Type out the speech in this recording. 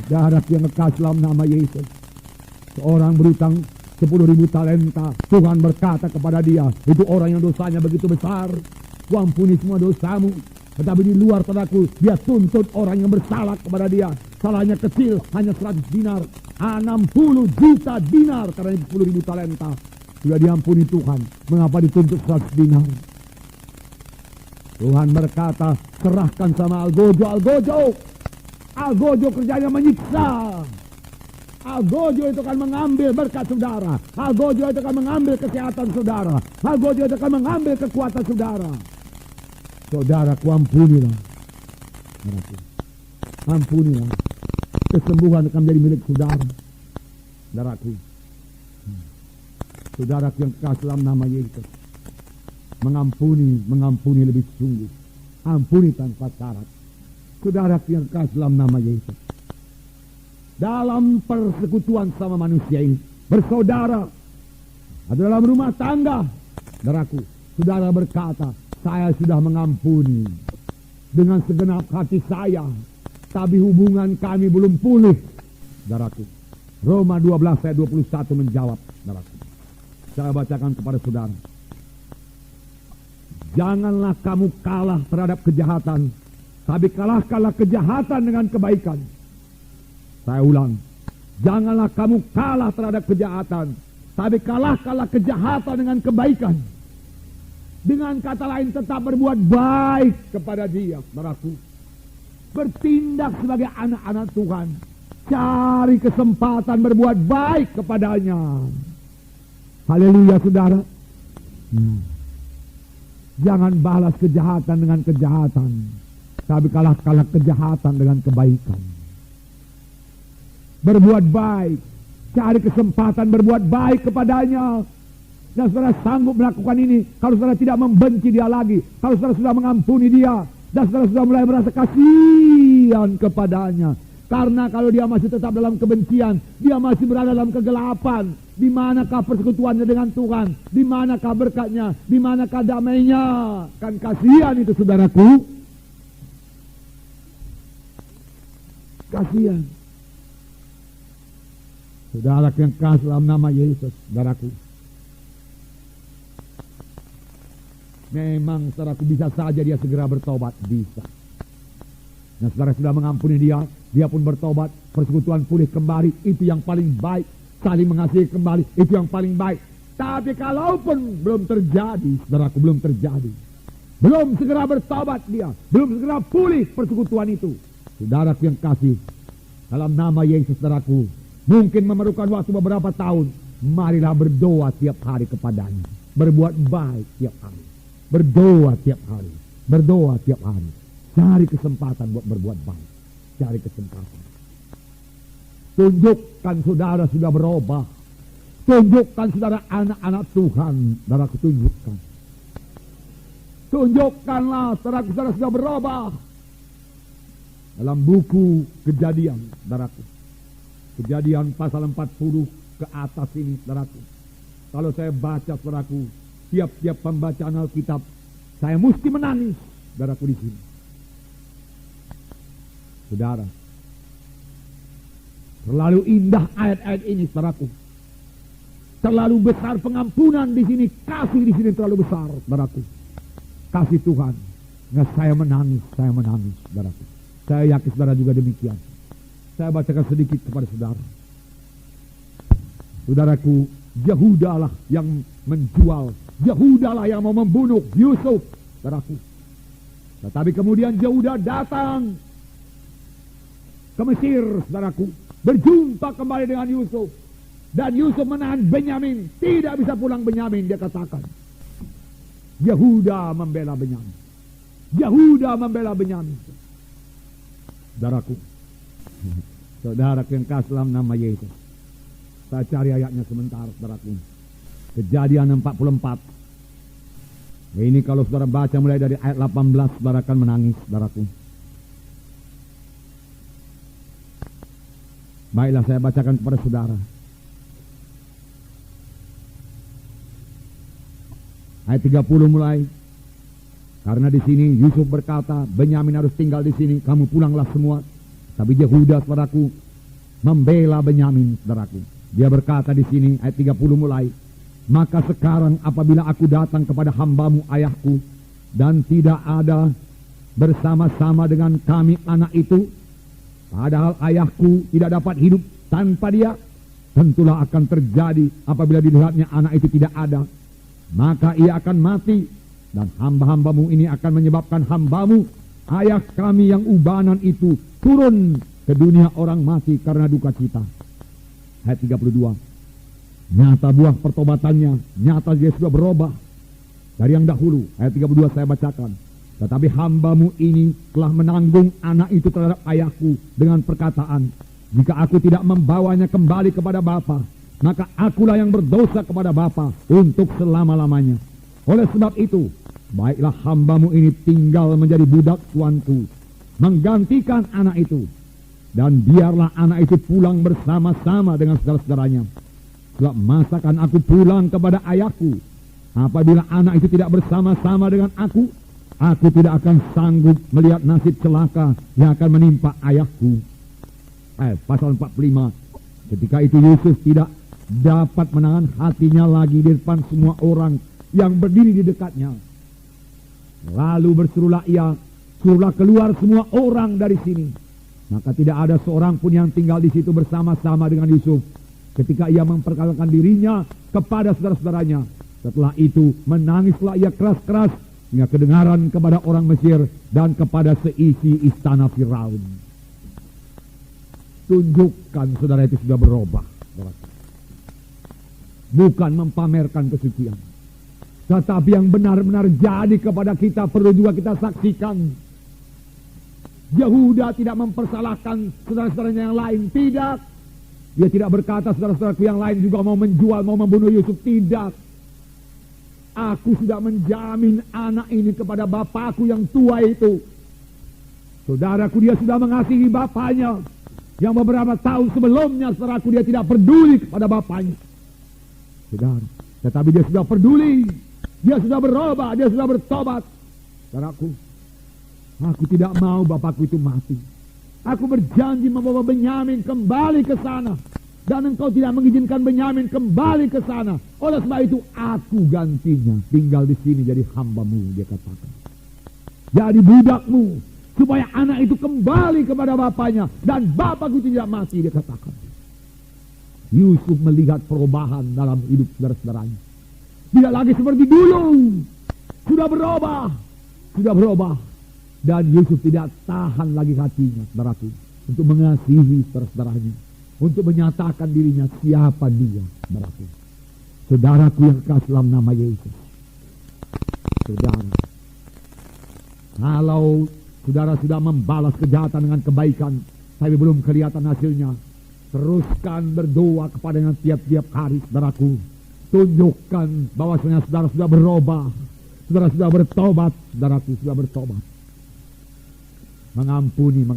Saudara yang kekasih dalam nama Yesus, seorang berutang 10.000 talenta. Tuhan berkata kepada dia, itu orang yang dosanya begitu besar, kuampuni semua dosamu. Tetapi di luar, saudaraku, dia tuntut orang yang bersalah kepada dia. Salahnya kecil, hanya 100 dinar. 60 juta dinar karena 10.000 talenta. Sudah diampuni Tuhan, mengapa dituntut 100 dinar? Tuhan berkata, serahkan sama Algojo. Algojo kerjanya menyiksa. Algojo itu akan mengambil berkat saudara. Algojo itu akan mengambil kesehatan saudara. Algojo itu akan mengambil kekuatan saudara. Saudaraku, ampunilah. Ampunilah. Kesembuhan akan menjadi milik saudara. Saudaraku. Saudaraku yang kekasih dalam nama Yesus. Mengampuni lebih sungguh. Ampuni tanpa syarat. Saudaraku yang kekasih dalam nama Yesus. Dalam persekutuan sama manusia ini, bersaudara, atau dalam rumah tangga, saudaraku, saudara berkata, saya sudah mengampuni dengan segenap hati saya, tapi hubungan kami belum pulih, saudaraku. Roma 12 ayat 21 menjawab, saudaraku. Saya bacakan kepada saudara. Janganlah kamu kalah terhadap kejahatan, tapi kalahkanlah kejahatan dengan kebaikan. Saya ulang, janganlah kamu kalah terhadap kejahatan, tapi kalahkanlah kejahatan dengan kebaikan. Dengan kata lain, tetap berbuat baik kepada dia, saudaraku. Bertindak sebagai anak-anak Tuhan. Cari kesempatan berbuat baik kepadanya. Haleluya, saudara. Jangan balas kejahatan dengan kejahatan, tapi kalahkanlah kejahatan dengan kebaikan. Berbuat baik, cari kesempatan berbuat baik kepadanya. Dan saudara sanggup melakukan ini kalau saudara tidak membenci dia lagi, kalau saudara sudah mengampuni dia, dan saudara sudah mulai merasa kasihan kepadanya. Karena kalau dia masih tetap dalam kebencian, dia masih berada dalam kegelapan. Di manakah persekutuannya dengan Tuhan? Di manakah berkatnya? Di manakah damainya? Kan kasihan itu, saudaraku. Kasihan. Saudara yang kasih dalam nama Yesus, saudaraku. Memang saudaraku, bisa saja dia segera bertobat, bisa. Nah, saudara sudah mengampuni dia, dia pun bertobat, persekutuan pulih kembali, itu yang paling baik. Saling mengasihi kembali, itu yang paling baik. Tapi kalaupun belum terjadi, saudaraku, belum terjadi, belum segera bertobat dia, belum segera pulih persekutuan itu, saudaraku yang kasih, dalam nama Yesus, saudaraku, mungkin memerlukan waktu beberapa tahun. Marilah berdoa tiap hari kepadanya. Berbuat baik tiap hari. Berdoa tiap hari. Berdoa tiap hari. Cari kesempatan buat berbuat baik. Cari kesempatan. Tunjukkan saudara sudah berubah. Tunjukkan saudara anak-anak Tuhan. Saudaraku, tunjukkan. Tunjukkanlah saudara sudah berubah. Dalam buku Kejadian, saudaraku. Kejadian pasal 40 ke atas ini, saudaraku. Kalau saya baca, saudaraku, tiap-tiap pembacaan Alkitab, saya mesti menangis, saudaraku, di sini. Saudara, terlalu indah ayat-ayat ini, saudaraku. Terlalu besar pengampunan di sini, kasih di sini terlalu besar, saudaraku. Kasih Tuhan. Nggak, saya menangis, saudaraku. Saya yakin saudara juga demikian. Saya bacakan sedikit kepada saudara. Saudaraku, Yehuda lah yang menjual. Yehuda lah yang mau membunuh Yusuf, saudaraku. Tetapi kemudian Yehuda datang ke Mesir, saudaraku. Berjumpa kembali dengan Yusuf. Dan Yusuf menahan Benyamin. Tidak bisa pulang Benyamin, dia katakan. Yehuda membela Benyamin. Yehuda membela Benyamin. Saudaraku. Saudara yang kasih dalam nama Yesus. Saya cari ayatnya sebentar, saudaraku. Kejadian 44. Ini kalau saudara baca mulai dari ayat 18, saudara akan menangis, saudaraku. Baiklah, saya bacakan kepada saudara. Ayat 30 mulai. Karena di sini Yusuf berkata, Benyamin harus tinggal di sini, kamu pulanglah semua. Tapi Yehuda, saudaraku, membela Benyamin, saudaraku. Dia berkata di sini ayat 30 mulai, maka sekarang apabila aku datang kepada hambamu ayahku dan tidak ada bersama-sama dengan kami anak itu, padahal ayahku tidak dapat hidup tanpa dia, tentulah akan terjadi apabila dilihatnya anak itu tidak ada, maka ia akan mati, dan hamba-hambamu ini akan menyebabkan hambamu ayah kami yang ubanan itu turun ke dunia orang mati karena duka cita. Ayat 32. Nyata buah pertobatannya, nyata dia sudah berubah dari yang dahulu. Ayat 32 saya bacakan. Tetapi hambamu ini telah menanggung anak itu terhadap ayahku dengan perkataan, jika aku tidak membawanya kembali kepada bapa, maka akulah yang berdosa kepada bapa untuk selama-lamanya. Oleh sebab itu, baiklah hambamu ini tinggal menjadi budak tuanku, menggantikan anak itu. Dan biarlah anak itu pulang bersama-sama dengan saudara-saudaranya. Sebab masakan aku pulang kepada ayahku, apabila anak itu tidak bersama-sama dengan aku tidak akan sanggup melihat nasib celaka yang akan menimpa ayahku. Pasal 45. Ketika itu Yusuf tidak dapat menahan hatinya lagi di depan semua orang yang berdiri di dekatnya. Lalu berserulah ia, suruhlah keluar semua orang dari sini. Maka tidak ada seorang pun yang tinggal di situ bersama-sama dengan Yusuf ketika ia memperkenalkan dirinya kepada saudara-saudaranya. Setelah itu menangislah ia keras-keras hingga kedengaran kepada orang Mesir dan kepada seisi istana Firaun. Tunjukkan saudara itu sudah berubah. Bukan mempamerkan kesucian, tetapi yang benar-benar jadi kepada kita perlu juga kita saksikan. Yehuda tidak mempersalahkan saudara-saudaranya yang lain, tidak. Dia tidak berkata saudara-saudaraku yang lain juga mau menjual, mau membunuh Yusuf, tidak. Aku sudah menjamin anak ini kepada bapakku yang tua itu. Saudaraku, dia sudah mengasihi bapaknya yang beberapa tahun sebelumnya, saudaraku, dia tidak peduli kepada bapaknya. Saudara, tetapi dia sudah peduli, dia sudah berubah, dia sudah bertobat. Saudaraku, aku tidak mau bapakku itu mati. Aku berjanji membawa Benyamin kembali ke sana. Dan engkau tidak mengizinkan Benyamin kembali ke sana. Oleh sebab itu aku gantinya tinggal di sini jadi hambamu, dia katakan. Jadi budakmu, supaya anak itu kembali kepada bapaknya. Dan bapakku tidak mati, dia katakan. Yusuf melihat perubahan dalam hidup saudara-saudaranya. Tidak lagi seperti dulu. Sudah berubah. Sudah berubah. Dan Yusuf tidak tahan lagi hatinya, saudaraku, untuk mengasihi saudara-saudaranya, untuk menyatakan dirinya siapa dia, saudaraku. Saudaraku yang kasih dalam nama Yesus. Saudara, kalau saudara sudah membalas kejahatan dengan kebaikan, tapi belum kelihatan hasilnya, teruskan berdoa kepadanya tiap-tiap hari, saudaraku. Tunjukkan bahwasanya saudara sudah berubah, saudara sudah bertobat, saudaraku sudah bertobat. Mengampuni.